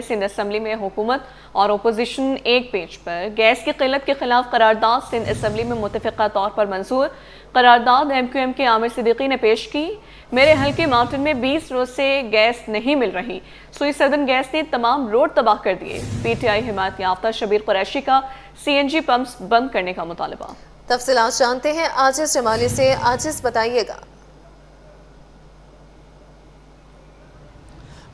Sindh assembly में हुकूमत और अपोजिशन एक पेज पर। गैस की किल्लत के खिलाफ करारदाद सिंध असम्बली में मुतफ़िक़ा तौर पर मंजूर। करारदाद MQM के आमिर सिद्दीकी ने पेश की। मेरे हल्के माउंटेन में 20 रोज से गैस नहीं मिल रही। सुई सदन गैस ने तमाम रोड तबाह कर दिए। PTI हिमायत याफ्ता शबीर कुरैशी का CNG पंप्स बंद करने का मुतालबा। तफसीलात जानते हैं आजिज जमाली से। आजिज बताइएगा।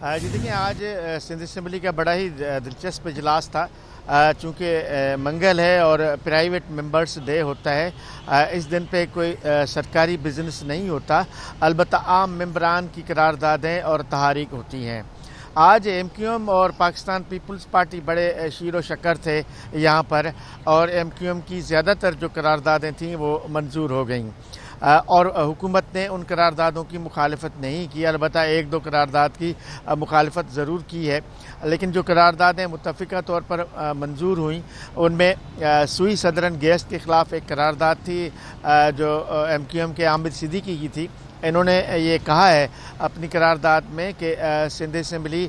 जी देखिए, आज सिंध असम्बली का बड़ा ही दिलचस्प इजलास था। चूँकि मंगल है और प्राइवेट मेंबर्स डे होता है, इस दिन पे कोई सरकारी बिजनेस नहीं होता, अलबत्ता आम मेंबरान की करारदादें और तहारीक होती हैं। आज MQM और पाकिस्तान पीपल्स पार्टी बड़े शीर व शक्कर थे यहाँ पर, और MQM की ज़्यादातर जो करारदादें थीं वो मंजूर हो गईं, और हुकूमत ने उन करारदादों की मुखालफत नहीं की। अलबत्ता एक दो करारदाद की मुखालफत ज़रूर की है, लेकिन जो करारदादें मुत्तफ़िक़ा तौर पर मंजूर हुई उनमें सुई सदरन गैस के ख़िलाफ़ एक करारदाद थी जो MQM के आमिर सिद्दीकी की थी। इन्होंने ये कहा है अपनी करारदाद में कि सिंध असम्बली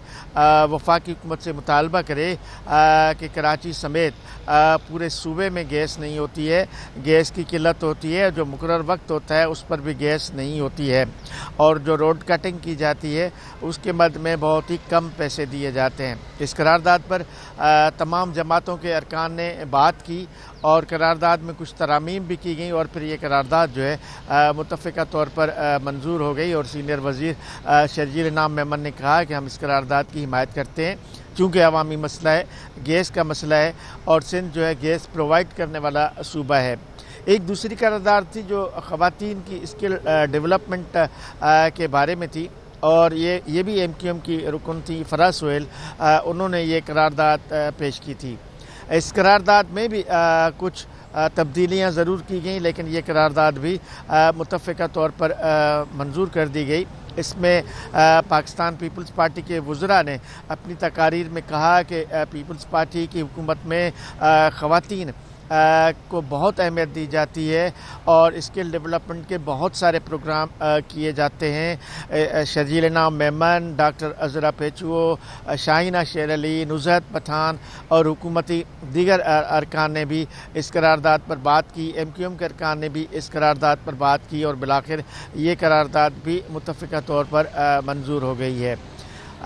वफाकी हुकूमत से मुतालबा करे कि कराची समेत पूरे सूबे में गैस नहीं होती है, गैस की किल्लत होती है, जो मुकर्रर वक्त होता है उस पर भी गैस नहीं होती है, और जो रोड कटिंग की जाती है उसके मद में बहुत ही कम पैसे दिए जाते हैं। इस करारदाद पर तमाम जमातों के अरकान ने बात की और करारदाद में कुछ तरामीम भी की गई, और फिर ये करारदाद जो है मुत्तफ़िक़ा तौर पर मंजूर हो गई। और सीनियर वज़ीर शर्जील इनाम मेमन ने कहा कि हम इस करारदाद की हिमायत करते हैं, चूँकि अवामी मसला है, गैस का मसला है, और सिंध जो है गैस प्रोवाइड करने वाला सूबा है। एक दूसरी करारदाद थी जो ख़वातीन की स्किल डेवलपमेंट के बारे में थी, और ये भी MQM की रुकन थी फराज सोहेल, उन्होंने ये करारदाद पेश की थी। इस करारदाद में भी कुछ तब्दीलियाँ ज़रूर की गई, लेकिन ये करारदाद भी मुत्तफ़िक़ा तौर पर मंजूर कर दी गई। इसमें पाकिस्तान पीपल्स पार्टी के वज़रा ने अपनी तकारीर में कहा कि पीपल्स पार्टी की हुकूमत में ख़वातीन को बहुत अहमियत दी जाती है और स्किल डेवलपमेंट के बहुत सारे प्रोग्राम किए जाते हैं। शर्जील इनाम मेमन, डॉक्टर अज़रा पेचुओ, शाहिना शेर अली, नुज़हत पठान और हुकूमती दीगर अरकान ने भी इस करारदाद पर बात की। MQM के अरकान ने भी इस करारदाद पर बात की, और बिलाखिर ये करारदाद भी मुत्तफ़िक़ा तौर पर मंजूर हो गई है।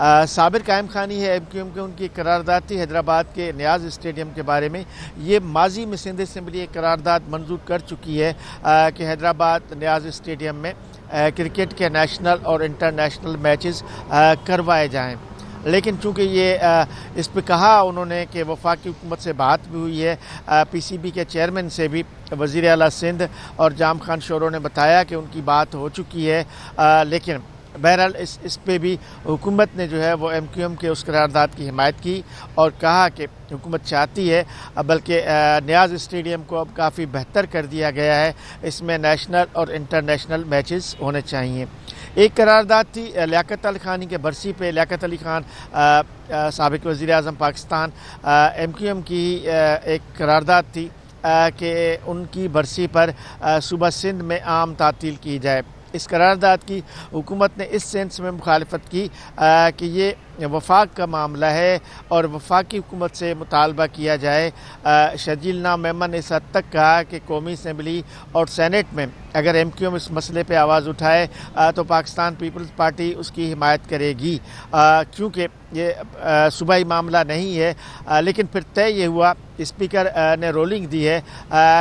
साबिर कायम खानी है MQM के, उनकी करारदाद थी हैदराबाद के न्याज स्टेडियम के बारे में। ये माजी में सिंध असम्बली एक करारदाद मंजूर कर चुकी है कि हैदराबाद न्याज स्टेडियम में क्रिकेट के नेशनल और इंटरनेशनल मैचेस करवाए जाएं, लेकिन चूँकि ये इस पर कहा उन्होंने कि वफाकी हुकूमत से बात भी हुई है, PCB के चेयरमैन से भी वज़ीर आला सिंध और जाम खान शोरो ने बताया कि उनकी बात हो चुकी है, लेकिन बहरहाल इस पे भी हुकूमत ने जो है वो MQM के उस करारदाद की हिमायत की और कहा कि हुकूमत चाहती है, बल्कि न्याज स्टेडियम को अब काफ़ी बेहतर कर दिया गया है, इसमें नेशनल और इंटरनेशनल मैचेस होने चाहिए। एक करारदाद थी लियाकत अली खानी के बरसी पे। लियाकत अली खान साबिक़ वज़ीर आज़म पाकिस्तान, MQM की एक करारदाद थी कि उनकी बरसी पर सुबह सिंध में आम तातील की जाए। इस करारदाद की हुकूमत ने इस सेंस में मुखालफत की कि ये वफाक का मामला है और वफाकी हुकूमत से मुतालबा किया जाए। शर्जील इनाम मेमन ने इस हद तक कहा कि कौमी असम्बली और सेनेट में अगर MQM इस मसले पर आवाज़ उठाए तो पाकिस्तान पीपल्स पार्टी उसकी हिमायत करेगी, क्योंकि ये सूबाई मामला नहीं है। लेकिन फिर तय ये हुआ, स्पीकर ने रोलिंग दी है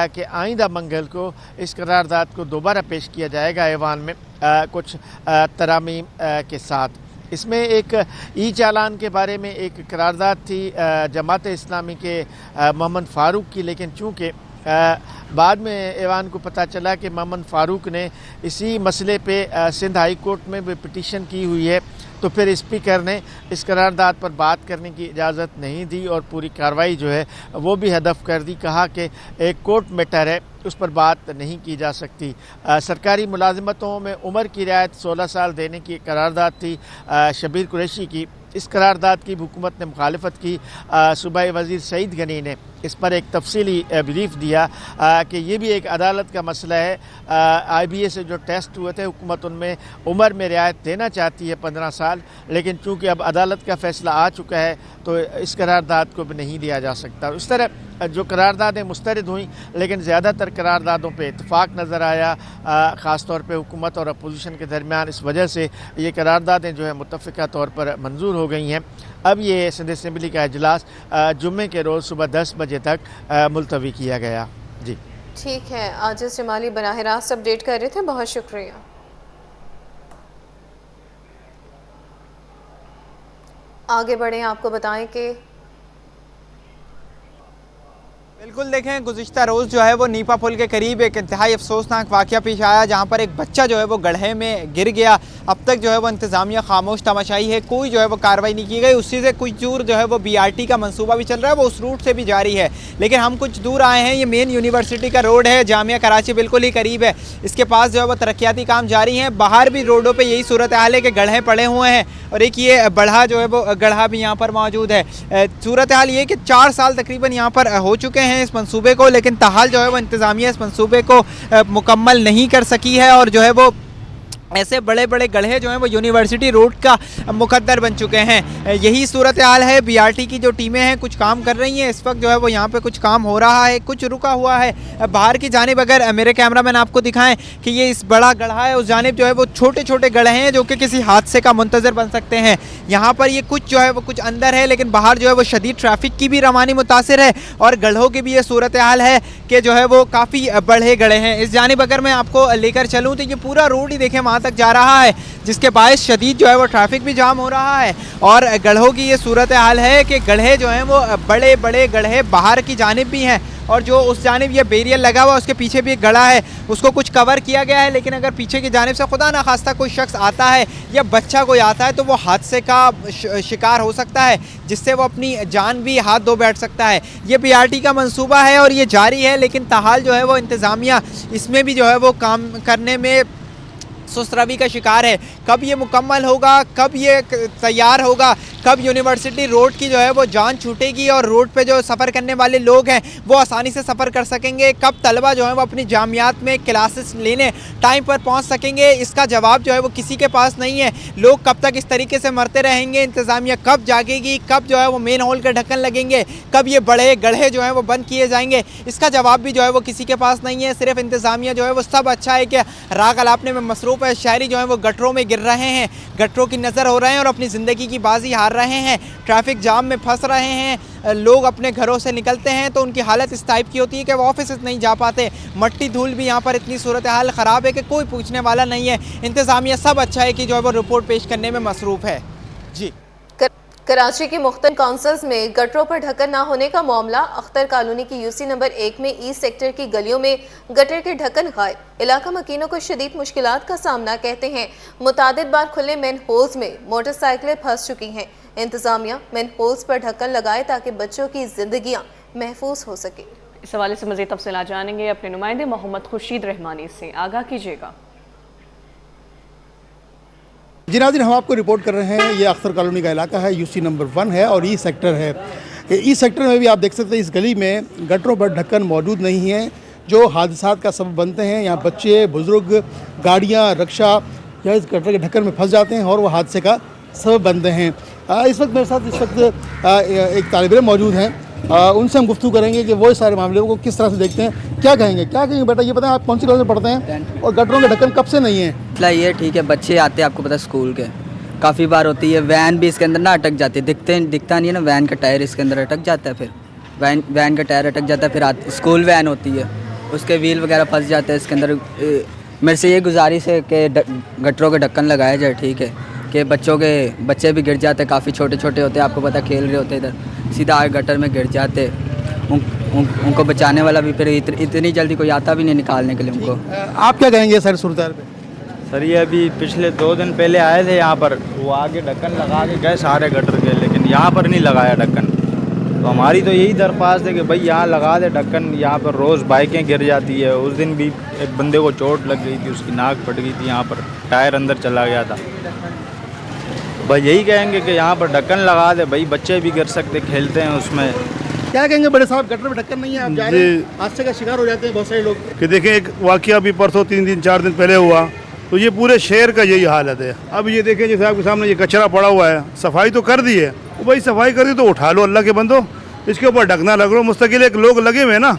कि आइंदा मंगल को इस करारदाद को दोबारा पेश किया जाएगा ऐवान में कुछ तरामीम के साथ। इसमें एक चालान के बारे में एक करारदाद थी जमात इस्लामी के मोहम्मद फ़ारूक की, लेकिन चूँकि बाद में ऐवान को पता चला कि मोहम्मद फ़ारूक ने इसी मसले पे सिंध हाई कोर्ट में भी पिटीशन की हुई है, तो फिर स्पीकर ने इस करारदाद पर बात करने की इजाज़त नहीं दी और पूरी कार्रवाई जो है वो भी हदफ कर दी। कहा कि एक कोर्ट मैटर है, उस पर बात नहीं की जा सकती। सरकारी मुलाजिमतों में उम्र की रियायत 16 साल देने की करारदाद थी शबीर कुरैशी की, इस करारदाद की हुकूमत ने मुखालफत की। सूबाई वज़ीर सईद गनी ने इस पर एक तफसीली ब्रीफ दिया कि ये भी एक अदालत का मसला है। IBA से जो टेस्ट हुए थे हुकूमत उनमें उम्र में रियायत देना चाहती है 15 साल, लेकिन चूँकि अब अदालत का फ़ैसला आ चुका है तो इस करारदाद को भी नहीं दिया जा सकता। इस तरह जो करारदादें मुस्तरद हुई, लेकिन ज़्यादातर करारदादों पे इत्तेफाक नज़र आया, ख़ास तौर पे हुकूमत और अपोजिशन के दरमियान। इस वजह से ये करारदादें जो है मुत्तफ़िक़ा तौर पर मंजूर हो गई हैं। अब ये सिंध असम्बली का इजलास जुम्मे के रोज़ सुबह 10 बजे तक मुलतवी किया गया। जी ठीक है, आजिज़ जमाली बराह रास्त अपडेट कर रहे थे, बहुत शुक्रिया। आगे बढ़ें, आपको बताएं कि बिल्कुल देखें, गुज़िश्ता रोज़ जो है वो नीपा पुल के करीब एक इंतहाई अफसोसनाक वाक़या पेश आया, जहाँ पर एक बच्चा जो है वो गड्ढे में गिर गया। अब तक जो है वो इंतज़ामिया खामोश तमाशाई है, कोई जो है वो कार्रवाई नहीं की गई। उसी से कुछ दूर जो है वो BRT का मंसूबा भी चल रहा है, वो उस रूट से भी जारी है। लेकिन हम कुछ दूर आए हैं, ये मेन यूनिवर्सिटी का रोड है, जामिया कराची बिल्कुल ही करीब है। इसके पास जो है वो तरक्याती काम जारी हैं। बाहर भी रोडों पर यही सूरत हाल है कि गड्ढे पड़े हुए हैं और एक ये बढ़ा जो है वो गड्ढा भी यहाँ पर मौजूद है। सूरत हाल ये कि 4 साल तकरीबन यहाँ पर हो चुके हैं इस मंसूबे को, लेकिन ताहाल जो है वो इंतज़ामिया इस मंसूबे को मुकम्मल नहीं कर सकी है और जो है वो ऐसे बड़े बड़े गड्ढे जो हैं वो यूनिवर्सिटी रोड का मुकद्दर बन चुके हैं। यही सूरत हाल है। BRT की जो टीमें हैं कुछ काम कर रही हैं, इस वक्त जो है वो यहाँ पे कुछ काम हो रहा है, कुछ रुका हुआ है। बाहर की जानिब अगर मेरे कैमरामैन आपको दिखाएं कि ये इस बड़ा गड्ढा है, उस जानिब जो है वो छोटे छोटे गड्ढे हैं जो कि किसी हादसे का मुंतज़र बन सकते हैं। यहाँ पर ये कुछ जो है वो कुछ अंदर है, लेकिन बाहर जो है वो शदीद ट्रैफिक की भी रवानी मुतासिर है और गड्ढों की भी ये सूरत हाल है कि जो है वो काफ़ी बड़े गड्ढे हैं। इस जानिब अगर मैं आपको लेकर चलूँ तो ये पूरा रोड ही देखें तक जा रहा है, जिसके बायस शदीद जो है वो ट्रैफिक भी जाम हो रहा है। और गड्ढों की ये सूरत हाल है कि गड्ढे जो हैं वो बड़े बड़े गड्ढे बाहर की जानिब भी हैं और जो उस जानिब ये बैरियर लगा हुआ उसके पीछे भी एक गड्ढा है, उसको कुछ कवर किया गया है। लेकिन अगर पीछे की जानिब से खुदा ना खास्ता कोई शख्स आता है या बच्चा कोई आता है तो वो हादसे का शिकार हो सकता है, जिससे वो अपनी जान भी हाथ धो बैठ सकता है। ये BRT का मंसूबा है और ये जारी है, लेकिन ताहाल जो है वो इंतज़ामिया इसमें भी जो है वो काम करने में सुस्तरवी का शिकार है। कब ये मुकम्मल होगा, कब ये तैयार होगा, कब यूनिवर्सिटी रोड की जो है वो जान छूटेगी और रोड पे जो सफ़र करने वाले लोग हैं वो आसानी से सफ़र कर सकेंगे, कब तलबा जो है वो अपनी जामियात में क्लासेस लेने टाइम पर पहुंच सकेंगे, इसका जवाब जो है वो किसी के पास नहीं है। लोग कब तक इस तरीके से मरते रहेंगे, इंतज़ामिया कब जागेगी, कब जो है वो मेन हॉल के ढक्कन लगेंगे, कब ये बड़े गड्ढे जो हैं वो बंद किए जाएंगे, इसका जवाब भी जो है वो किसी के पास नहीं है। सिर्फ इंतज़ामिया जो है वो सब अच्छा है कि राग अलापने में मसरूफ़ है। शहरी जो है वो गटरों में गिर रहे हैं, गटरों की नज़र हो रहे हैं और अपनी ज़िंदगी की बाजी हार रहे हैं, ट्रैफिक जाम में फंस रहे हैं। लोग अपने घरों से निकलते हैं तो उनकी हालत इस टाइप की होती है कि वो ऑफिस नहीं जा पाते। मट्टी धूल भी यहाँ पर इतनी सूरत हाल ख़राब है कि कोई पूछने वाला नहीं है। इंतज़ामिया सब अच्छा है कि जो है वो रिपोर्ट पेश करने में मसरूफ़ है। जी, कराची की मुख्तलिफ काउंसिल्स में गटरों पर ढक्कन ना होने का मामला। अख्तर कॉलोनी की UC नंबर 1 में ईस्ट सेक्टर की गलियों में गटर के ढक्कन गायब। इलाका मकीनों को शदीद मुश्किलात का सामना कहते हैं। मुतादिद बार खुले मैन होल्स में मोटरसाइकिलें फंस चुकी हैं। इंतज़ामिया मैन होल्स पर ढक्कन लगाए ताकि बच्चों की जिंदगियाँ महफूज हो सके। इस हवाले से मज़ीद तफसीलात जानेंगे अपने नुमाइंदे मोहम्मद खुर्शीद रहमानी से। आगाह कीजिएगा। जी नाज़रीन, हम आपको रिपोर्ट कर रहे हैं, ये अख्तर कॉलोनी का इलाका है, UC नंबर 1 है और ई सेक्टर है। ई सेक्टर में भी आप देख सकते हैं इस गली में गटरों पर ढक्कन मौजूद नहीं है, जो हादसात का सबब बनते हैं। यहाँ बच्चे, बुज़ुर्ग, गाड़ियाँ, रक्षा या इस गटर के ढक्कन में फंस जाते हैं और वो हादसे का सबब बनते हैं। इस वक्त मेरे साथ एक तालिब इल्म मौजूद हैं, उनसे हम गुफ्तगू करेंगे कि वो इस सारे मामले को किस तरह से देखते हैं। क्या कहेंगे बेटा, ये बताएं आप कौन सी क्लास में पढ़ते हैं और गटरों के ढक्कन कब से नहीं है? मतलब ये ठीक है, बच्चे आते हैं आपको पता है स्कूल के, काफ़ी बार होती है। वैन भी इसके अंदर ना अटक जाती है, दिखता नहीं है ना, वैन का टायर इसके अंदर अटक जाता है, फिर वैन का टायर अटक जाता है, फिर स्कूल वैन होती है उसके व्हील वगैरह फंस जाते हैं इसके अंदर। मेरे से ये गुजारिश है कि गटरों के ढक्कन लगाया जाए, ठीक है, कि बच्चे भी गिर जाते हैं, काफ़ी छोटे छोटे होते हैं, आपको पता खेल रहे होते हैं, इधर सीधा आगे गटर में गिर जाते। उनको बचाने वाला भी फिर इतनी जल्दी कोई आता भी नहीं निकालने के लिए उनको। आप क्या कहेंगे सर सूरत हाल पे? सर ये अभी पिछले 2 दिन पहले आए थे यहाँ पर, वो आगे ढक्कन लगा के गए सारे गटर के, लेकिन यहाँ पर नहीं लगाया ढक्कन। तो हमारी तो यही दरख्वास्त है कि भाई यहाँ लगा दे ढक्कन। यहाँ पर रोज़ बाइकें गिर जाती है। उस दिन भी एक बंदे को चोट लग गई थी, उसकी नाक फट गई थी, यहाँ पर टायर अंदर चला गया था। भाई यही कहेंगे कि यहाँ पर ढक्कन लगा दे, भाई बच्चे भी गिर सकते खेलते हैं उसमें। क्या कहेंगे बड़े साहब, गटर में ढक्कन नहीं है, आप जा रहे हैं, हादसे का शिकार हो जाते हैं बहुत सारे लोग। कि देखें एक वाकया अभी परसों 3 दिन 4 दिन पहले हुआ, तो ये पूरे शहर का यही हालत है। अब ये देखें जैसे आपके सामने ये कचरा पड़ा हुआ है, सफाई तो कर दी है, भाई सफाई कर दी तो उठा लो अल्लाह के बंदो, इसके ऊपर ढकना लग लो, मुस्तकिल एक लोग लगे हुए हैं ना।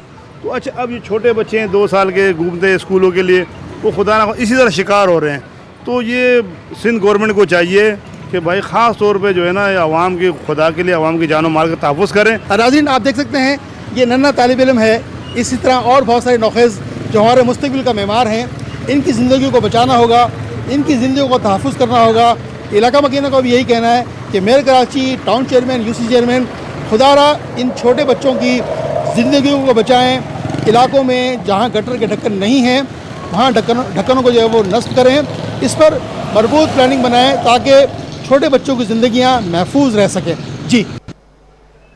तो अच्छा अब ये छोटे बच्चे हैं 2 साल के, घूमते हैं स्कूलों के लिए, वो खुदा ना इसी तरह शिकार हो रहे हैं। तो ये सिंध गवर्नमेंट को चाहिए कि भाई ख़ास तौर पे जो है ना आवाम की, खुदा के लिए आवाम की जानो माल का तहफ़्फ़ुज़ करें। नाज़रीन आप देख सकते हैं ये नन्हा तालिब इल्म है, इसी तरह और बहुत सारे नौखेज़ जो हमारे मुस्तक़बिल का मेमार हैं, इनकी ज़िंदगी को बचाना होगा, इनकी ज़िंदगी को तहफ़्फ़ुज़ करना होगा। इलाका मकीनों का भी यही कहना है कि mayor Karachi, town chairman, UC chairman खुदारा इन छोटे बच्चों की ज़िंदगियों को बचाएँ। इलाकों में जहाँ गटर के ढक्कन नहीं हैं वहाँ ढक्कनों को जो है वो नस्ब करें, इस पर मरबूत प्लानिंग बनाएँ ताकि छोटे बच्चों की ज़िंदगियाँ महफूज रह सकें। जी,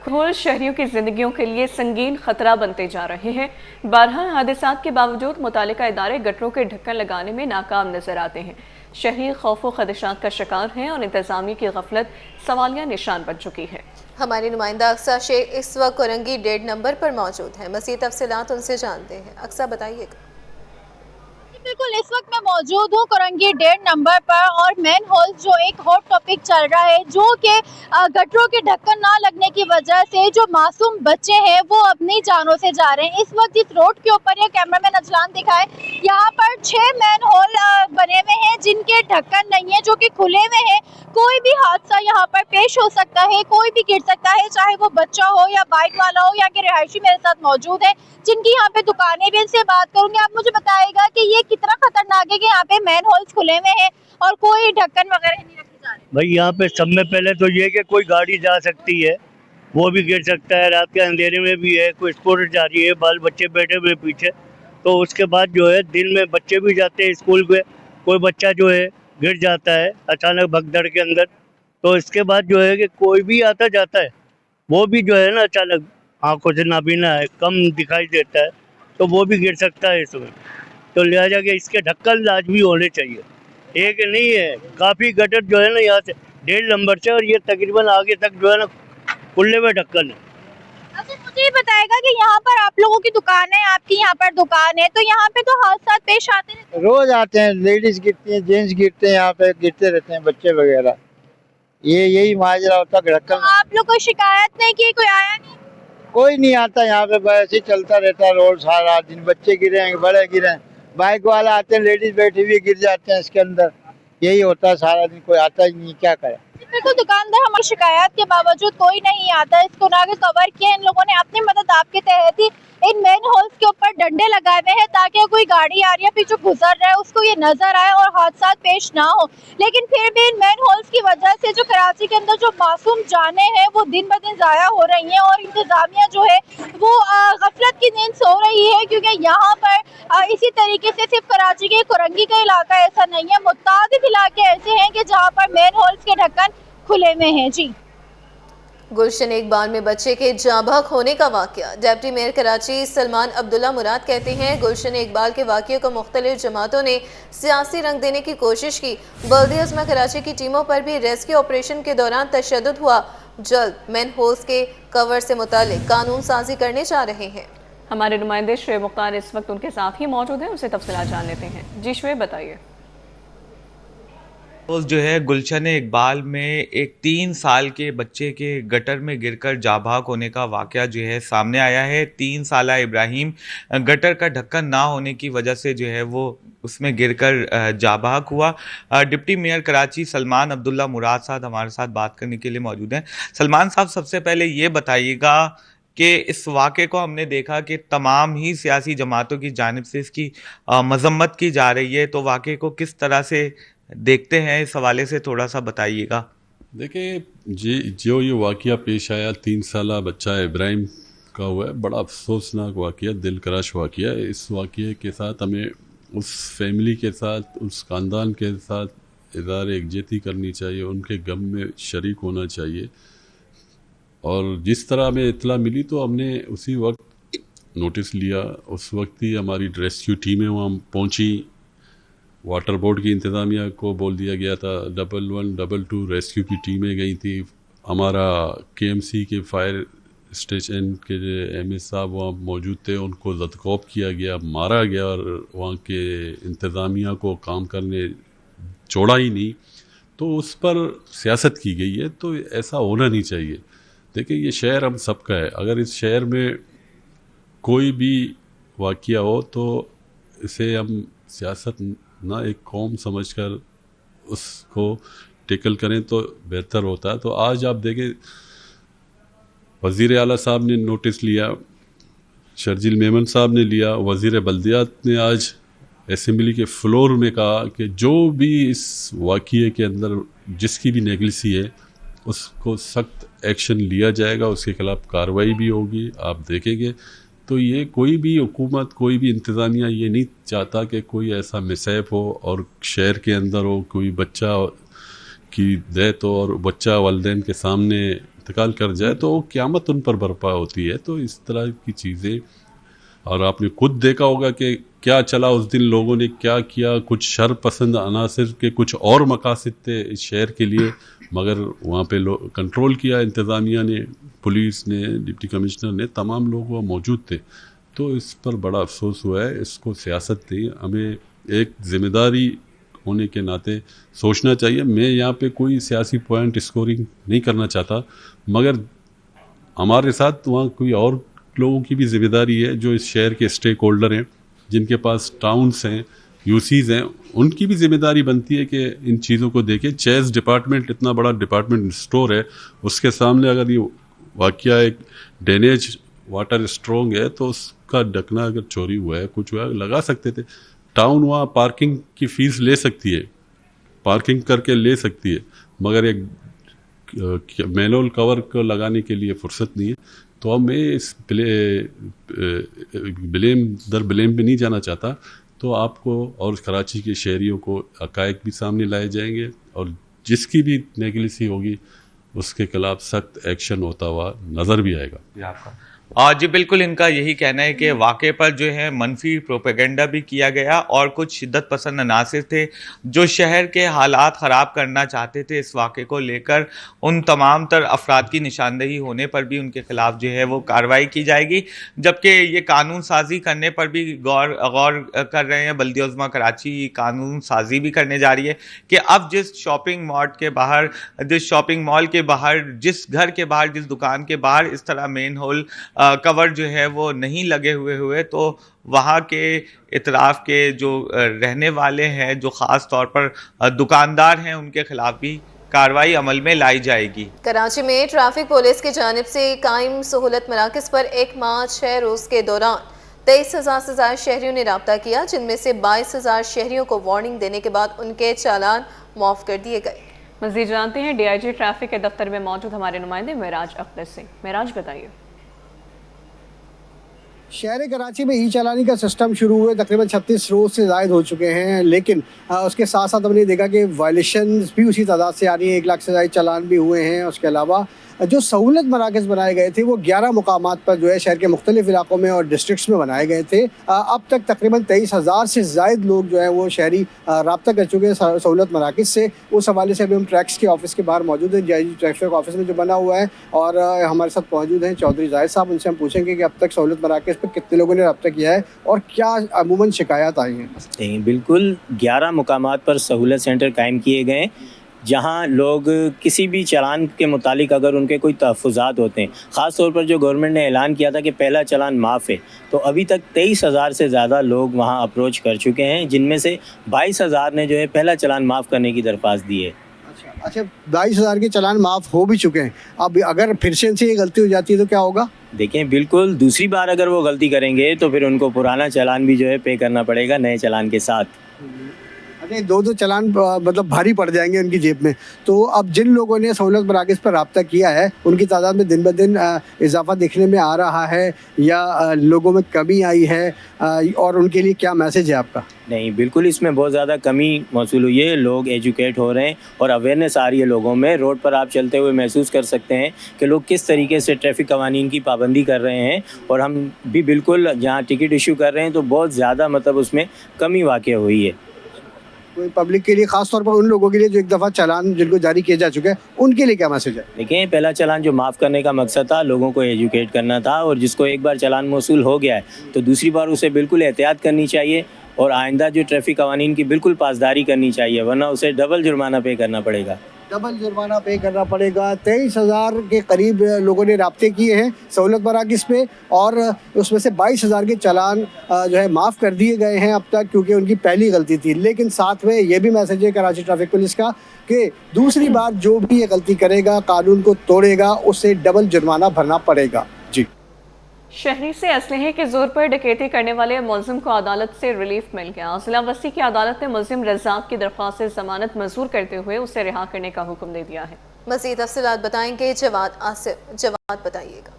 खुल शहरियों की जिंदगियों के लिए संगीन खतरा बनते जा रहे हैं। बारहा हादसात के बावजूद मुतालिका इदारे गटरों के ढक्कन लगाने में नाकाम नजर आते हैं। शहरी खौफ व खदशात का शिकार हैं और इंतजामिया की गफलत सवालिया निशान बन चुकी है। हमारे नुमाइंदा अक्सा शेख इस वक्त कोरंगी 1.5 नंबर पर मौजूद हैं। मज़ीद तफसीलात उनसे जानते हैं। अक्सा बताइएगा। बिल्कुल, इस वक्त मैं मौजूद हूँ कोरंगी 1.5 नंबर पर और मैन होल जो एक हॉट टॉपिक चल रहा है, जो कि गटरों के ढक्कन ना लगने की वजह से जो मासूम बच्चे हैं वो अपनी जानों से जा रहे हैं। इस वक्त जिस रोड के ऊपर ये कैमरामैन अजलान दिखाए, यहाँ पर 6 मैन होल बने हुए हैं जिनके ढक्कन नहीं है, जो कि खुले हुए हैं। कोई भी हादसा यहाँ पर पेश हो सकता है, कोई भी गिर सकता है, चाहे वो बच्चा हो या बाइक वाला हो। यहाँ के रिहायशी मेरे साथ मौजूद है जिनकी यहाँ पे दुकानें भी, इनसे बात करूंगी। आप मुझे बताएगा कि ये कितना खतरनाक है कि यहाँ पे मैन होल्स खुले हुए हैं और कोई ढक्कन वगैरह नहीं रखे जा रहे। भाई यहाँ पे सब में पहले तो ये कि कोई गाड़ी जा सकती है, वो भी गिर सकता है, रात के अंधेरे में भी है, कोई स्कूटर जा रही है, बाल बच्चे बैठे हुए पीछे। तो उसके बाद जो है दिन में बच्चे भी जाते हैं स्कूल पे, कोई बच्चा जो है गिर जाता है अचानक भगदड़ के अंदर। तो इसके बाद जो है कि कोई भी आता जाता है, वो भी जो है ना अचानक आंखों से नाबीना है, कम दिखाई देता है, तो वो भी गिर सकता है इसमें। तो लिहाजा कि इसके ढक्कन लाजमी होने चाहिए। एक नहीं है, काफ़ी गटर जो है ना यहाँ से 1.5 नंबर से और ये तकरीबन आगे तक जो है ना खुले हुए ढक्कन है। अच्छा, मुझे ये बताएगा कि यहाँ पर आप लोगों की दुकान है, आपकी यहाँ पर दुकान है, तो यहाँ पे तो हादसा पेश आते रहते हैं? रोज आते हैं, लेडीज गिरती हैं, जेंट्स गिरते हैं, यहाँ पे गिरते रहते हैं बच्चे वगैरह। यही माजरा होता है ढक्कन। तो आप लोग को शिकायत नहीं की, कोई आया नहीं? कोई नहीं आता यहाँ पे, बस ऐसे ही चलता रहता है रोड सारा दिन। बच्चे गिरे हैं, बड़े गिरे हैं, बाइक वाला आते हैं, लेडीज बैठी हुई गिर जाते हैं इसके अंदर। यही होता है सारा दिन, कोई आता ही नहीं, क्या करे। बिल्कुल, दुकानदार हमारी शिकायत के बावजूद कोई नहीं आता। इसको ना आगे कवर किया इन लोगों ने अपनी मदद आपके तहत ही इन मेन होल्स के ऊपर डंडे लगाए हुए हैं ताकि कोई गाड़ी आ रही है पीछे गुजर रहा है उसको ये नजर आए और हादसा पेश ना हो। लेकिन फिर भी इन मेन होल्स की वजह से जो कराची के अंदर जो मासूम जाने हैं वो दिन ब दिन ज़ाया हो रही हैं और इंतजामिया जो है वो गफलत की नींद सो रही है, क्योंकि यहाँ पर इसी तरीके से सिर्फ कराची के कोरंगी का इलाका ऐसा नहीं है, मुतादिद इलाके ऐसे हैं कि जहाँ पर मेन होल्स के ढक्कन खुले में हैं। जी, गुलशन इकबाल में बच्चे के जांबाक होने का वाक़या। डिप्टी मेयर कराची सलमान अब्दुल्ला मुराद कहते हैं, गुलशन इकबाल के वाक़े को मुख्तलिफ जमातों ने सियासी रंग देने की कोशिश की। बल्दिया अज़्मा कराची की टीमों पर भी रेस्क्यू ऑपरेशन के दौरान तशद्दुद हुआ। जल्द मैन होल्स के कवर से मुतालिक कानून साजी करने जा रहे हैं। हमारे नुमाइंदे शुएब मुख्तार इस वक्त उनके साथ ही मौजूद हैं, उनसे तफसीलात जान लेते हैं। जी शुएब, बताइए। जो है गुलशन इकबाल में एक 3 साल के बच्चे के गटर में गिरकर जाबाक होने का वाक़या जो है सामने आया है। 3 साला इब्राहिम गटर का ढक्कन ना होने की वजह से जो है वो उसमें गिरकर जाबाक हुआ। डिप्टी मेयर कराची सलमान अब्दुल्ला मुराद साहब हमारे साथ बात करने के लिए मौजूद हैं। सलमान साहब, सबसे पहले ये बताइएगा कि इस वाक़े को हमने देखा कि तमाम ही सियासी जमातों की जानिब से इसकी मजम्मत की जा रही है, तो वाक़े को किस तरह से देखते हैं, इस हवाले से थोड़ा सा बताइएगा। देखिए जी, जो ये वाक़या पेश आया 3 साला बच्चा इब्राहिम का हुआ है, बड़ा अफसोसनाक वाक़या, दिल क्रश वाक़या है। इस वाक़े के साथ हमें उस फैमिली के साथ, उस ख़ानदान के साथ इज़हार यकजहती करनी चाहिए, उनके गम में शरीक होना चाहिए। और जिस तरह हमें इत्तला मिली तो हमने उसी वक्त नोटिस लिया, उस वक्त ही हमारी रेस्क्यू टीमें वहाँ पहुँची वाटर बोर्ड की इंतज़ामिया को बोल दिया गया था। 112, 222 रेस्क्यू की टीमें गई थी। हमारा KMC के फायर स्टेशन के MS साहब वहाँ मौजूद थे, उनको ज़दकौब किया गया, मारा गया और वहाँ के इंतज़ामिया को काम करने छोड़ा ही नहीं। तो उस पर सियासत की गई है, तो ऐसा होना नहीं चाहिए। देखिए, ये शहर हम सबका है। अगर इस शहर में कोई भी वाक़या हो तो इसे हम सियासत ना एक कौम समझकर उसको टेकल करें तो बेहतर होता है। तो आज आप देखें, वज़ीर आला साहब ने नोटिस लिया, शर्जील मेमन साहब ने लिया, वज़ीर बल्दियात ने आज असेंबली के फ्लोर में कहा कि जो भी इस वाक़ये के अंदर जिसकी भी नेगलिसी है उसको सख्त एक्शन लिया जाएगा, उसके खिलाफ कार्रवाई भी होगी। आप देखेंगे तो ये कोई भी हुकूमत, कोई भी इंतज़ामिया ये नहीं चाहता कि कोई ऐसा मिसहैप हो और शहर के अंदर हो, कोई बच्चा की डेथ हो और बच्चा वालिदैन के सामने इंतकाल कर जाए तो क़यामत उन पर बर्पा होती है। तो इस तरह की चीज़ें, और आपने खुद देखा होगा कि क्या चला उस दिन, लोगों ने क्या किया। कुछ शर पसंद अनासर के कुछ और मकासद थे इस शहर के लिए, मगर वहाँ पे कंट्रोल किया इंतज़ामिया ने, पुलिस ने, डिप्टी कमिश्नर ने, तमाम लोग वहाँ मौजूद थे। तो इस पर बड़ा अफसोस हुआ है। इसको सियासत थी, हमें एक ज़िम्मेदारी होने के नाते सोचना चाहिए। मैं यहाँ पे कोई सियासी पॉइंट स्कोरिंग नहीं करना चाहता, मगर हमारे साथ वहाँ कोई और लोगों की भी जिम्मेदारी है जो इस शहर के स्टेक होल्डर हैं, जिनके पास टाउन्स हैं, यूसीज हैं, उनकी भी जिम्मेदारी बनती है कि इन चीज़ों को देखें। चेस डिपार्टमेंट इतना बड़ा डिपार्टमेंट स्टोर है, उसके सामने अगर ये वाकया एक ड्रेनेज वाटर स्ट्रॉन्ग है तो उसका ढकना अगर चोरी हुआ है, कुछ हुआ है, लगा सकते थे। टाउन वहाँ पार्किंग की फ़ीस ले सकती है, पार्किंग करके ले सकती है, मगर एक मैनुअल कवर को लगाने के लिए फुर्सत नहीं है। तो अब मैं इस ब्लेम पे नहीं जाना चाहता। तो आपको और कराची के शहरियों को हक़ाइक़ भी सामने लाए जाएंगे और जिसकी भी नेगलिसी होगी उसके खिलाफ सख्त एक्शन होता हुआ नज़र भी आएगा। आपका जी बिल्कुल, इनका यही कहना है कि वाक़े पर जो है मनफी प्रोपेगेंडा भी किया गया और कुछ शिद्दत पसंद अनासिर थे जो शहर के हालात ख़राब करना चाहते थे। इस वाक़े को लेकर उन तमाम तर अफराद की निशानदेही होने पर भी उनके ख़िलाफ़ जो है वो कार्रवाई की जाएगी, जबकि ये कानून साजी करने पर भी गौर कर रहे हैं। बल्दिया उज़्मा कराची कानून साजी भी करने जा रही है कि अब जिस शॉपिंग मॉल के बाहर, जिस घर के बाहर, जिस दुकान के बाहर इस तरह मेन होल कवर जो है वो नहीं लगे हुए तो वहाँ के इतराफ़ के जो रहने वाले हैं, जो ख़ास तौर पर दुकानदार हैं, उनके खिलाफ भी कार्रवाई अमल में लाई जाएगी। कराची में ट्रैफिक पुलिस की जानिब से कायम सहूलत मराकज़ पर 1 माह 6 रोज़ के दौरान 23,000 से ज़्यादा शहरियों ने राब्ता किया, जिनमें से 22,000 शहरियों को वार्निंग देने के बाद उनके चालान माफ़ कर दिए गए। मज़ीद जानते हैं DIG ट्रैफिक के दफ्तर में मौजूद हमारे नुमाइंदे मेराज अख्तर से। मेराज, बताइए। शहर कराची में ई चालानी का सिस्टम शुरू हुए तकरीबन 36 रोज़ से ज़ायद हो चुके हैं, लेकिन उसके साथ साथ हमने देखा कि वायलेशन भी उसी तादाद से आ रही है। 1 लाख से ज़ायद चालान भी हुए हैं। उसके अलावा जो सहूलत मराकज़ बनाए गए थे वो 11 मुकामात पर जो है शहर के मुख्तलिफ इलाकों में और डिस्ट्रिक्ट्स में बनाए गए थे। अब तक तकरीबन 23,000 से ज़ायद लोग जो है वो शहरी रब्ता कर चुके हैं सहूलत मराकज़ से। उस हवाले से अभी हम ट्रैक्स के ऑफिस के बाहर मौजूद हैं, DIG ट्रैफिक ऑफिस में जो बना हुआ है, और हमारे साथ मौजूद हैं चौधरी जाहिद साहब। उनसे हम पूछेंगे कि अब तक सहूलत मराकज़ पर कितने लोगों ने रब्ता किया है और क्या अमूमन शिकायत आई हैं। बिल्कुल 11 मुकामात पर सहूलत सेंटर कायम किए गए, जहां लोग किसी भी चालान के मुतालिक अगर उनके कोई तहफ़्फ़ुज़ात होते हैं, ख़ास तौर पर जो गवर्नमेंट ने ऐलान किया था कि पहला चालान माफ़ है, तो अभी तक 23,000 से ज़्यादा लोग वहां अप्रोच कर चुके हैं, जिनमें से 22,000 ने जो है पहला चालान माफ़ करने की दरख्वास्त दी है। अच्छा, 22,000 के चालान माफ़ हो भी चुके हैं। अब अगर फिर से इनसे ये गलती हो जाती है तो क्या होगा? देखें, बिल्कुल दूसरी बार अगर वो गलती करेंगे तो फिर उनको पुराना चालान भी जो है पे करना पड़ेगा नए चालान के साथ। अरे 2 चालान मतलब भारी पड़ जाएंगे उनकी जेब में। तो अब जिन लोगों ने सहूलत मराकज़ पर रब्ता किया है उनकी तादाद में दिन ब दिन इजाफा देखने में आ रहा है या लोगों में कमी आई है, और उनके लिए क्या मैसेज है आपका? नहीं, बिल्कुल इसमें बहुत ज़्यादा कमी मौसूल हुई है। लोग एजुकेट हो रहे हैं और अवेयरनेस आ रही है लोगों में। रोड पर आप चलते हुए महसूस कर सकते हैं कि लोग किस तरीके से ट्रैफिक कवानीन की पाबंदी कर रहे हैं, और हम भी बिल्कुल जहाँ टिकट इशू कर रहे हैं तो बहुत ज़्यादा मतलब उसमें कमी वाक़ई हुई है। कोई पब्लिक के लिए, खास तौर पर उन लोगों के लिए जो एक दफ़ा चालान जिनको जारी किया जा चुका है, उनके लिए क्या मैसेज है? देखिए, पहला चालान जो माफ़ करने का मकसद था, लोगों को एजुकेट करना था, और जिसको एक बार चालान मौसूल हो गया है तो दूसरी बार उसे बिल्कुल एहतियात करनी चाहिए और आइंदा जो ट्रैफिक कवानीन की बिल्कुल पासदारी करनी चाहिए, वरना उसे डबल जुर्माना पे करना पड़ेगा। डबल जुर्माना पे करना पड़ेगा। 23,000 के करीब लोगों ने राब्ते किए हैं सहूलत मराकिज़ पे, और उसमें से 22,000 के चालान जो है माफ़ कर दिए गए हैं अब तक, क्योंकि उनकी पहली गलती थी। लेकिन साथ में ये भी मैसेज है कराची ट्रैफिक पुलिस का कि दूसरी बार जो भी ये गलती करेगा, कानून को तोड़ेगा, उसे डबल जुर्माना भरना पड़ेगा। जी। शहरी से असलहे के जोर पर डकैती करने वाले मुलजिम को अदालत से रिलीफ मिल गया। जिला बस्ती की अदालत ने मुलजिम रज़ाक की दरख्वास्त से जमानत मंजूर करते हुए उसे रिहा करने का हुक्म दे दिया है। मज़ीद तफसीलात बताएंगे जवाद आसिफ। जवाद बताइएगा।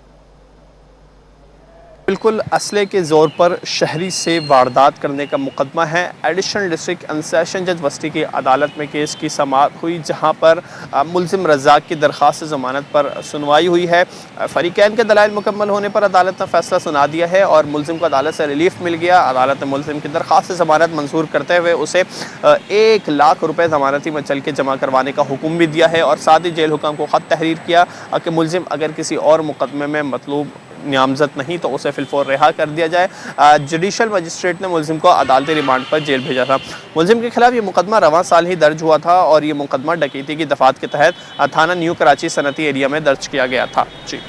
बिल्कुल असले के ज़ोर पर शहरी से वारदात करने का मुकदमा है। एडिशनल डिस्ट्रिक्ट एंड सेशन जज बस्ती की अदालत में केस की समाअत हुई, जहां पर मुलजिम रज़ाक की दरख्वास्त से ज़मानत पर सुनवाई हुई है। फ़रीक़ैन के दलाइल मुकम्मल होने पर अदालत ने फ़ैसला सुना दिया है और मुलजिम को अदालत से रिलीफ मिल गया। अदालत ने मुलजिम की दरख्वास्त से ज़मानत मंजूर करते हुए उसे 1 लाख रुपये ज़मानती में चल के जमा करवाने का हुक्म भी दिया है और साथ ही जेल हुकाम को ख़त तहरीर किया कि मुलजिम अगर किसी और मुकदमे में मतलूब नामजद नहीं तो उसे फिलफौर रिहा कर दिया जाए। जुडिशल मजिस्ट्रेट ने मुलजिम को अदालती रिमांड पर जेल भेजा था। मुलजिम के खिलाफ ये मुकदमा रवां साल ही दर्ज हुआ था और ये मुकदमा डकैती की दफात के तहत थाना न्यू कराची सनती एरिया में दर्ज किया गया था। जी।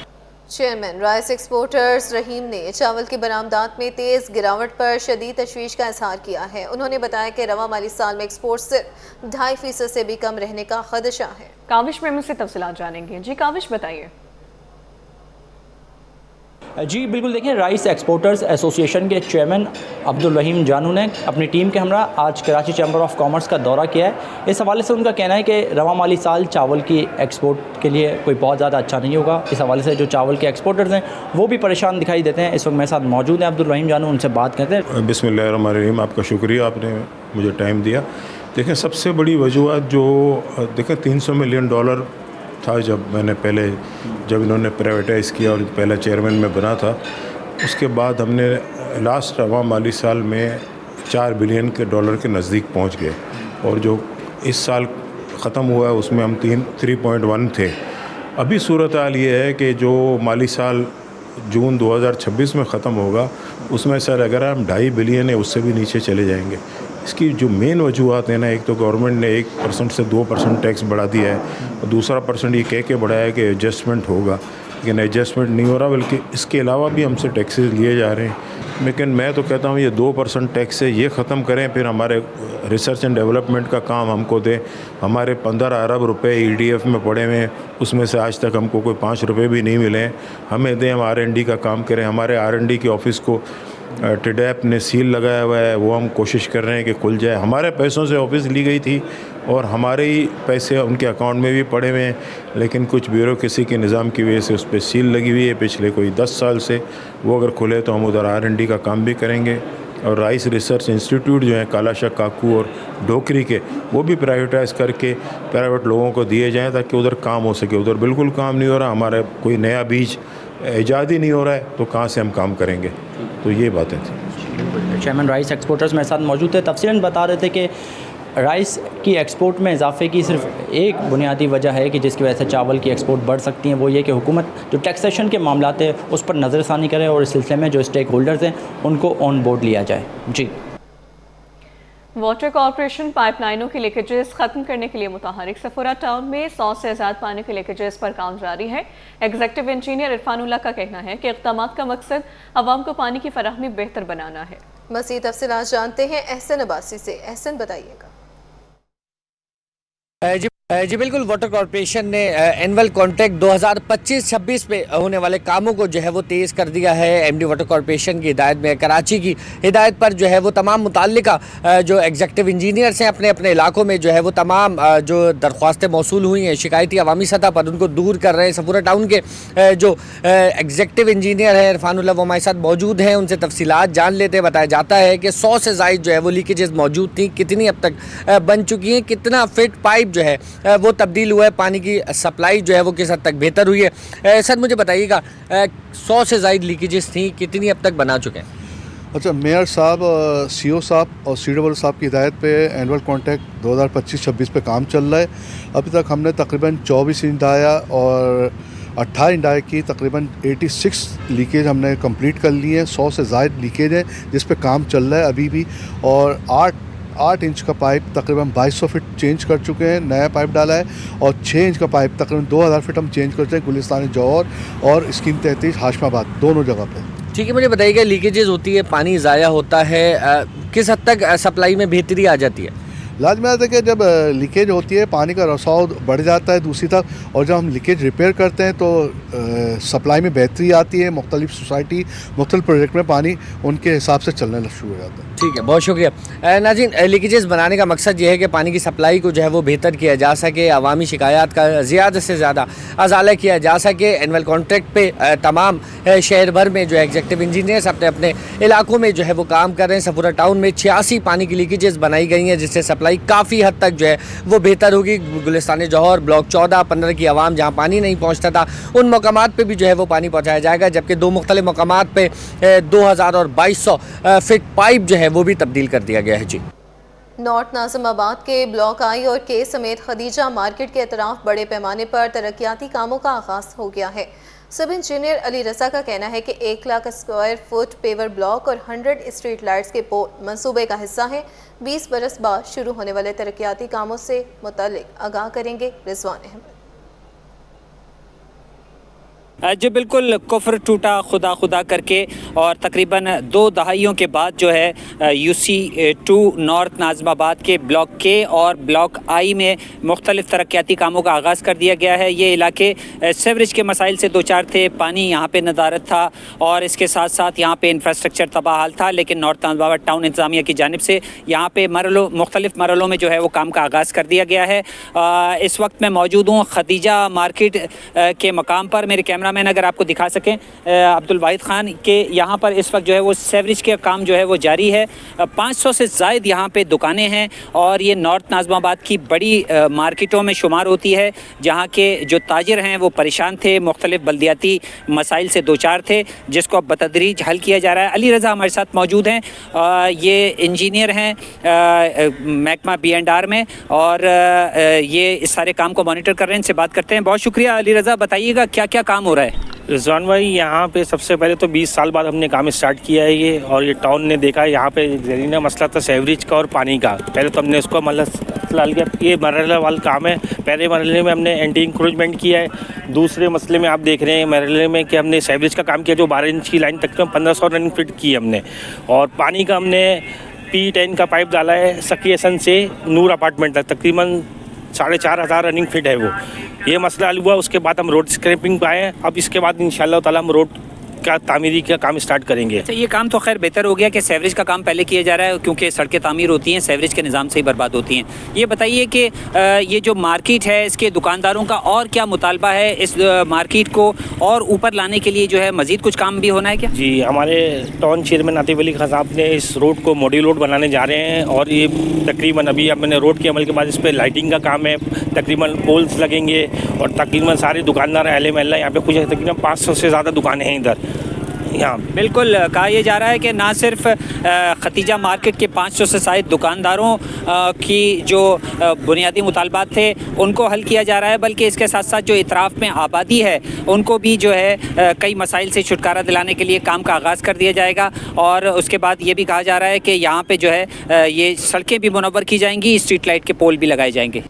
चेयरमैन राइस एक्सपोर्टर्स रहीम ने चावल की बरामदात में तेज़ गिरावट पर शदीद तशवीश का इजहार किया है। उन्होंने बताया कि रवा माली साल में एक्सपोर्ट सिर्फ 2.5% से भी कम रहने का खदशा है। काविश में मुझसे तफसीलात जानेंगे। जी काविश बताइए। जी बिल्कुल, देखिए, राइस एक्सपोर्टर्स एसोसिएशन के चेयरमैन अब्दुल रहीम जानू ने अपनी टीम के हमरा आज कराची चैम्बर ऑफ कॉमर्स का दौरा किया है। इस हवाले से उनका कहना है कि रवा माली साल चावल की एक्सपोर्ट के लिए कोई बहुत ज़्यादा अच्छा नहीं होगा। इस हवाले से जो चावल के एक्सपोर्टर्स हैं वो भी परेशान दिखाई देते हैं। इस वक्त मेरे साथ मौजूद हैं अब्दुल रहीम जानू, उनसे बात करते हैं। बिस्मिल्लाहिर्रहमानिर्रहीम। आपका शुक्रिया, आपने मुझे टाइम दिया। देखें, सबसे बड़ी वजूहत जो देखें $300 मिलियन था जब इन्होंने प्राइवेटाइज़ किया और पहला चेयरमैन में बना था। उसके बाद हमने लास्ट रवा माली साल में $4 बिलियन के नज़दीक पहुंच गए और जो इस साल ख़त्म हुआ है उसमें हम 3.1 थे। अभी सूरत हाल ये है कि जो माली साल जून 2026 में ख़त्म होगा उसमें सर अगर हम 2.5 बिलियन है उससे भी नीचे चले जाएंगे। इसकी जो मेन वजूहत है ना, एक तो गवर्नमेंट ने 1% से 2% टैक्स बढ़ा दिया है और दूसरा % ये कह के बढ़ाया है कि एडजस्टमेंट होगा, लेकिन एडजस्टमेंट नहीं हो रहा, बल्कि इसके अलावा भी हमसे टैक्सेस लिए जा रहे हैं। लेकिन मैं तो कहता हूँ ये 2% टैक्स है ये ख़त्म करें, फिर हमारे रिसर्च एंड डेवलपमेंट का काम हमको दें। हमारे 15 अरब रुपए EDF में पड़े हुए हैं, उसमें से आज तक हमको कोई 5 रुपये भी नहीं मिले हैं, हमें दें। हम R&D का काम करें। हमारे R&D के ऑफिस को टिडैप ने सील लगाया हुआ है, वो हम कोशिश कर रहे हैं कि खुल जाए। हमारे पैसों से ऑफिस ली गई थी और हमारे ही पैसे उनके अकाउंट में भी पड़े हुए हैं, लेकिन कुछ ब्यूरोक्रेसी के निज़ाम की वजह से उस पर सील लगी हुई है पिछले कोई 10 साल से। वो अगर खुले तो हम उधर R&D का काम भी करेंगे। और राइस रिसर्च इंस्टीट्यूट जो है कालाशाह, काकू और डोकरी के, वो भी प्राइवेटाइज़ करके प्राइवेट लोगों को दिए जाएँ ताकि उधर काम हो सके। उधर बिल्कुल काम नहीं हो रहा, हमारा कोई नया बीज ईजाद ही नहीं हो रहा है, तो कहाँ से हम काम करेंगे। तो ये बातें थी। चेयरमैन राइस एक्सपोर्टर्स मेरे साथ मौजूद थे, तफसीलन बता रहे थे कि राइस की एक्सपोर्ट में इजाफे की सिर्फ एक बुनियादी वजह है कि जिसकी वजह से चावल की एक्सपोर्ट बढ़ सकती है, वो ये कि हुकूमत जो टैक्सेशन के मामलात है उस पर नज़रसानी करे और इस सिलसिले में जो स्टेक होल्डर्स हैं उनको ऑन बोर्ड लिया जाए। जी। वाटर कॉरपोरेशन पाइपलाइनों की लीकेजेस खत्म करने के लिए मुतहरिक। सफोरा टाउन में 100 से ज़्यादा पानी के लीकेजेस पर काम जारी है। एग्जीक्यूटिव इंजीनियर इरफानुल्लाह का कहना है कि इक़दामात का मकसद आवाम को पानी की फराहमी बेहतर बनाना है। मज़ीद तफसीलात जानते हैं एहसन अब्बासी से। एहसन बताइएगा। जी बिल्कुल, वाटर कॉरपोरेशन ने एनुअल कॉन्ट्रैक्ट 2025-26 पे होने वाले कामों को जो है वो तेज़ कर दिया है। MD वाटर कॉरपोरेशन की हिदायत में, कराची की हिदायत पर जो है वो तमाम मुताल्लिका जो एग्जीक्यूटिव इंजीनियर्स हैं अपने अपने इलाकों में जो है वो तमाम जो दरख्वास्तें मौसूल हुई हैं शिकायती अवामी सतह पर उनको दूर कर रहे हैं। सफूरा टाउन के जो एग्जीक्यूटिव इंजीनियर हैं इरफानुल्लाह, वो हमारे साथ मौजूद हैं, उनसे तफसीलात जान लेते। बताया जाता है कि 100 से ज़ायद जो है वो लीकेजेस मौजूद थी, कितनी अब तक बन चुकी हैं, कितना फिट पाइप जो है वो तब्दील हुआ है, पानी की सप्लाई जो है वो किस हद तक बेहतर हुई है। सर मुझे बताइएगा 100 से ज़ायद लीकेजेस थी, कितनी अब तक बना चुके हैं? अच्छा, मेयर साहब, सीओ साहब और COO साहब की हिदायत पे एनुअल कॉन्ट्रैक्ट 2025-26 पे काम चल रहा है। अभी तक हमने तकरीबन 24 इंच डाया और 18 इंच डाया की तकरीबन 86 लीकेज हमने कंप्लीट कर लिए हैं। 100 से ज़ायद लीकेज है जिस पे काम चल रहा है अभी भी। और 8 इंच का पाइप तकरीबन 2200 फीट चेंज कर चुके हैं, नया पाइप डाला है। और 6 इंच का पाइप तकरीबन 2000 फीट हम चेंज करते हैं गुलिस्तान जौहर और स्कीम 33 हाशमाबाद दोनों जगह पे। ठीक है, मुझे बताइएगा, लीकेजेस होती है, पानी ज़ाया होता है, किस हद तक सप्लाई में बेहतरी आ जाती है? लाजमी है कि जब लीकेज होती है पानी का रसाव बढ़ जाता है दूसरी तरफ, और जब हम लीकेज रिपेयर करते हैं तो सप्लाई में बेहतरी आती है। मुख्तलिफ सोसाइटी मुख्तलिफ प्रोजेक्ट में पानी उनके हिसाब से चलना शुरू हो जाता है। ठीक है, बहुत शुक्रिया नाज़रीन। लीकेजेस बनाने का मकसद ये है कि पानी की सप्लाई को जो है वो बेहतर किया जा सके, अवामी शिकायत का ज़्यादा से ज़्यादा अजाला किया जा सके। एनुअल कॉन्ट्रैक्ट पे तमाम शहर भर में जो है एग्जीक्यूटिव इंजीनियर्स अपने अपने इलाकों में जो है वो काम कर रहे हैं। सफूरा टाउन में 86 पानी की लीकेजेस बनाई गई हैं जिससे सप्लाई काफ़ी हद तक जो है वो बेहतर होगी। गुलिस्तान जौहर ब्लॉक 14-15 की आवाम जहाँ पानी नहीं पहुँचता था उन मकामात पे भी जो है वो पानी पहुँचाया जाएगा, जबकि 2 मुख्तलिफ मकामात पे 2000 और 2200 फीट पाइप जो है वो भी तब्दील कर दिया गया है। जी, नॉर्थ नाज़िमाबाद के ब्लॉक आई और के समेत खदीजा मार्केट के अतराफ बड़े पैमाने पर तरक्याती कामों का आगाज हो गया है। सब इंजीनियर अली रज़ा का कहना है कि 1 lakh square foot paver block और 100 स्ट्रीट लाइट्स के पोल मंसूबे का हिस्सा हैं। 20 बरस बाद शुरू होने वाले तरक्याती कामों से मुताल्लिक आगाह करेंगे रिजवान अहमद। जी बिल्कुल, कुफ्र टूटा खुदा खुदा करके और तकरीबन 2 दहाइयों के बाद जो है UC2 नॉर्थ नाज़िमाबाद के ब्लॉक के और ब्लॉक आई में मुख्तलिफ तरक्याती कामों का आगाज़ कर दिया गया है। ये इलाके सीवरेज के मसाइल से 2-4 थे, पानी यहाँ पे नदारत था और इसके साथ साथ यहाँ पे इंफ्रास्ट्रक्चर तबाह हाल था, लेकिन नॉर्थ नाज़िमाबाद टाउन इंतज़ामिया की जानिब से यहाँ पे मुख्तलिफ मरलों में जो है वो काम का आगाज़ कर दिया गया है। इस वक्त मैं मौजूद हूँ खदीजा मार्केट के मकाम पर। मेरे कैमरा मैन अगर आपको दिखा सकें अब्दुल वाहिद खान के, यहाँ पर इस वक्त जो है वो सेवरेज के काम जो है वो जारी है। 500 से ज़ायद यहाँ पे दुकानें हैं और ये नॉर्थ नाज़िमाबाद की बड़ी मार्केटों में शुमार होती है जहाँ के जो ताजिर हैं वो परेशान थे, मुख्तलिफ बल्दियाती मसाइल से 2-4 थे जिसको अब बतदरीज हल किया जा रहा है। अली रज़ा हमारे साथ मौजूद हैं, ये इंजीनियर हैं महकमा B&R में और ये इस सारे काम को मॉनिटर कर रहे हैं। इनसे बात करते हैं। बहुत शुक्रिया अली रज़ा, बताइएगा क्या क्या काम हो रहा है? रिजवान भाई, यहाँ पे सबसे पहले तो 20 साल बाद हमने काम स्टार्ट किया है ये, और ये टाउन ने देखा है यहाँ पे ज़रीना मसला था सेवरेज का और पानी का। पहले तो हमने उसको मसला हल किया, ये मरहले वाला काम है। पहले मरहले में हमने एंटी इंक्रोचमेंट किया है। दूसरे मसले में आप देख रहे हैं मरहले में कि हमने सेवरेज का काम किया, जो 12 इंच की लाइन तक 1500 रनिंग फिट की हमने, और पानी का हमने P10 का पाइप डाला है सकीसन से नूर अपार्टमेंट तक, तकरीबन 4500 रनिंग फिट है वो। ये मसला हल हुआ, उसके बाद हम रोड स्क्रैपिंग पे आए। अब इसके बाद इंशाल्लाह ताला हम रोड का तामीरी का काम स्टार्ट करेंगे। अच्छा, ये काम तो खैर बेहतर हो गया कि सेवरेज का काम पहले किया जा रहा है, क्योंकि सड़कें तामीर होती हैं सेवरेज के निज़ाम से ही बर्बाद होती हैं। ये बताइए कि ये जो मार्केट है इसके दुकानदारों का और क्या मुतालबा है, इस मार्केट को और ऊपर लाने के लिए जो है मज़ीद कुछ काम भी होना है क्या? जी, हमारे टाउन चेयरमैन आतिफ अली खान साहब ने इस रोड को मॉड्यूल रोड बनाने जा रहे हैं और ये तकरीबन अभी मैंने रोड के अमल के बाद इस पर लाइटिंग का काम है, तकरीबन पोल्स लगेंगे और तकरीबन सारे दुकानदार अहले महल्ला यहाँ पे कुछ तकरीबन 500 से ज़्यादा दुकानें हैं इधर। यहाँ बिल्कुल कहा यह जा रहा है कि ना सिर्फ खतीजा मार्केट के 500 से ज़ायद दुकानदारों की जो बुनियादी मुतालबात थे उनको हल किया जा रहा है, बल्कि इसके साथ साथ जो इतराफ़ में आबादी है उनको भी जो है कई मसाइल से छुटकारा दिलाने के लिए काम का आगाज़ कर दिया जाएगा। और उसके बाद ये भी कहा जा रहा है कि यहाँ पे जो है ये सड़कें भी मुनव्वर की जाएंगी, स्ट्रीट लाइट के पोल भी लगाए जाएंगे।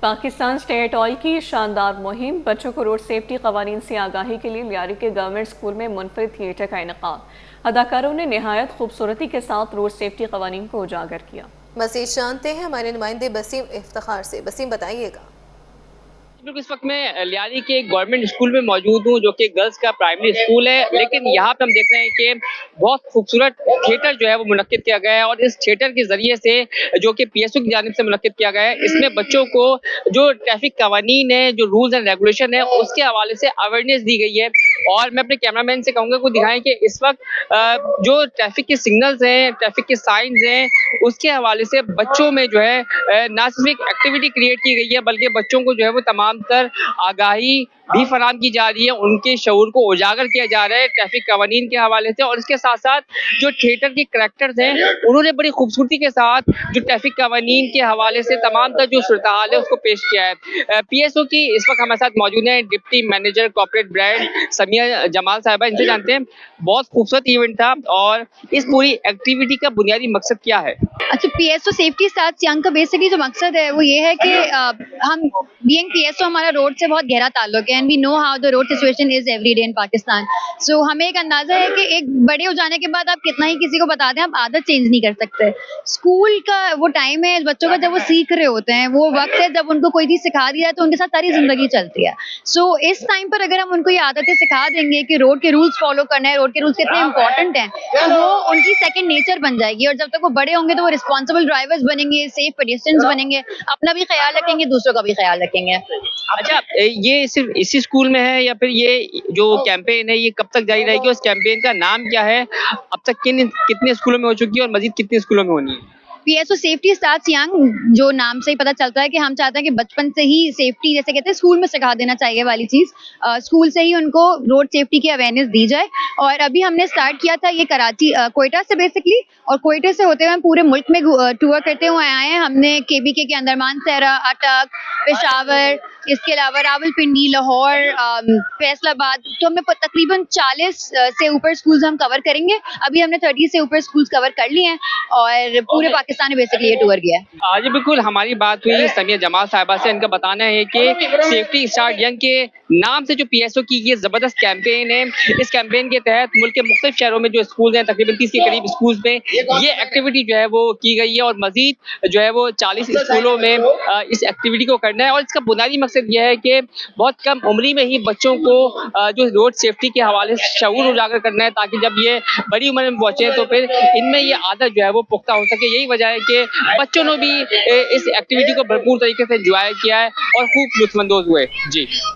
पाकिस्तान स्टेट ऑयल की शानदार मुहिम, बच्चों को रोड सेफ्टी कवानीन से आगाही के लिए लियारी के गवर्नमेंट स्कूल में मुनफरिद थिएटर का इनेकाद। अदाकारों ने नहायत खूबसूरती के साथ रोड सेफ्टी कवानीन को उजागर किया। मज़ीद जानते हैं हमारे नुमाइंदे बसीम इफ्तिखार से। बसीम, बताइएगा। बिल्कुल, इस वक्त मैं लियारी के गवर्नमेंट स्कूल में मौजूद हूँ जो कि गर्ल्स का प्राइमरी स्कूल है, लेकिन यहाँ पे हम देख रहे हैं कि बहुत खूबसूरत थिएटर जो है वो मुनक्किद किया गया है और इस थिएटर के जरिए से जो कि PSU की जानिब से मुनक्किद किया गया है, इसमें बच्चों को जो ट्रैफिक कवानीन है, जो रूल्स एंड रेगुलेशन है, उसके हवाले से अवेयरनेस दी गई है और मैं अपने कैमरामैन से कहूँगा को दिखाएं कि इस वक्त जो ट्रैफिक के सिग्नल्स हैं, ट्रैफिक के साइंस हैं, उसके हवाले से बच्चों में जो है ना सिर्फ एक एक्टिविटी क्रिएट की गई है, बल्कि बच्चों को जो है वो तमाम तर आगाही भी फराहम की जा रही है, उनके शऊर को उजागर किया जा रहा है ट्रैफिक कवानीन के हवाले से। और इसके साथ साथ जो थिएटर के करैक्टर्स हैं, उन्होंने बड़ी खूबसूरती के साथ जो ट्रैफिक कवानीन के हवाले से तमाम तर जो सूरत हाल है उसको पेश किया है। PSO की इस वक्त हमारे साथ मौजूद है deputy manager corporate brand Samiya Jamal साहिबा, इनसे जानते हैं बहुत खूबसूरत इवेंट था और इस पूरी एक्टिविटी का बुनियादी मकसद क्या है? अच्छा, PSO सेफ्टी स्टार्ट्स यंग का बेसिकली जो मकसद है वो ये है कि हम बीइंग PSO हमारा रोड से बहुत गहरा ताल्लुक है and we know how the road situation is every day in Pakistan. So हमें एक अंदाजा है कि एक बड़े हो जाने के बाद आप कितना ही किसी को बता दें, आप आदत चेंज नहीं कर सकते। स्कूल का वो टाइम है बच्चों का जब वो सीख रहे होते हैं, वो वक्त है जब उनको कोई चीज़ सिखा दिया है तो उनके साथ सारी जिंदगी चलती है। सो इस टाइम पर अगर हम उनको ये आदतें सिखा देंगे कि रोड के रूल्स फॉलो करना है, रोड के रूल्स कितने इंपॉर्टेंट हैं, तो वो उनकी सेकंड नेचर बन जाएगी और जब तक वो बड़े होंगे तो वो रिस्पॉन्सिबल ड्राइवर्स बनेंगे, सेफ पेडेस्ट्रियंस बनेंगे, अपना भी ख्याल रखेंगे, दूसरों का भी ख्याल रखेंगे। अच्छा, ये सिर्फ इसी स्कूल में है या फिर ये जो कैंपेन है ये कब तक जारी रहेगी? उस कैंपेन का नाम क्या है? अब तक कितने स्कूलों में हो चुकी है और मजीद कितने स्कूलों में होनी है? PSO सेफ्टी स्टार्ट्स यंग, जो नाम से ही पता चलता है कि हम चाहते हैं कि बचपन से ही सेफ्टी, जैसे कहते हैं स्कूल में सिखा देना चाहिए वाली चीज़, स्कूल से ही उनको रोड सेफ्टी की अवेयरनेस दी जाए। और अभी हमने स्टार्ट किया था ये कराची कोयटा से बेसिकली, और कोयटा से होते हुए हम पूरे मुल्क में टूर करते हुए आए हैं। हमने KBK के अंदरमान सहरा, अटक, पेशावर, इसके अलावा रावलपिंडी, लाहौर, फैसलाबाद, तो हमें तकरीबन 40 से ऊपर स्कूल्स हम कवर करेंगे। अभी हमने 30 से ऊपर स्कूल्स कवर कर लिए हैं और पूरे पाकिस्तान में बेसिकली ये टूर गया है। आज बिल्कुल हमारी बात हुई समिया जमाल साहिबा से। इनका बताना है कि सेफ्टी स्टार्ट यंग के नाम से जो PSO की ये जबरदस्त कैंपेन है, इस कैंपेन के तहत मुल्क के मुख्तलिफ शहरों में जो स्कूल हैं, तकरीबन 30 के करीब स्कूल्स में ये एक्टिविटी जो है वो की गई है और मजीद जो है वो 40 स्कूलों में इस एक्टिविटी को करना है। और इसका बुनियादी मकसद यह है कि बहुत कम उम्री में ही बच्चों को जो रोड सेफ्टी के हवाले से शऊर उजागर करना है, ताकि जब ये बड़ी उम्र में पहुंचे तो फिर इनमें ये आदत जो है वो पुख्ता हो सके। यही वजह है कि बच्चों ने भी इस एक्टिविटी को भरपूर तरीके से एंजॉय किया है और खूब लुत्फानंदोज हुए। जी।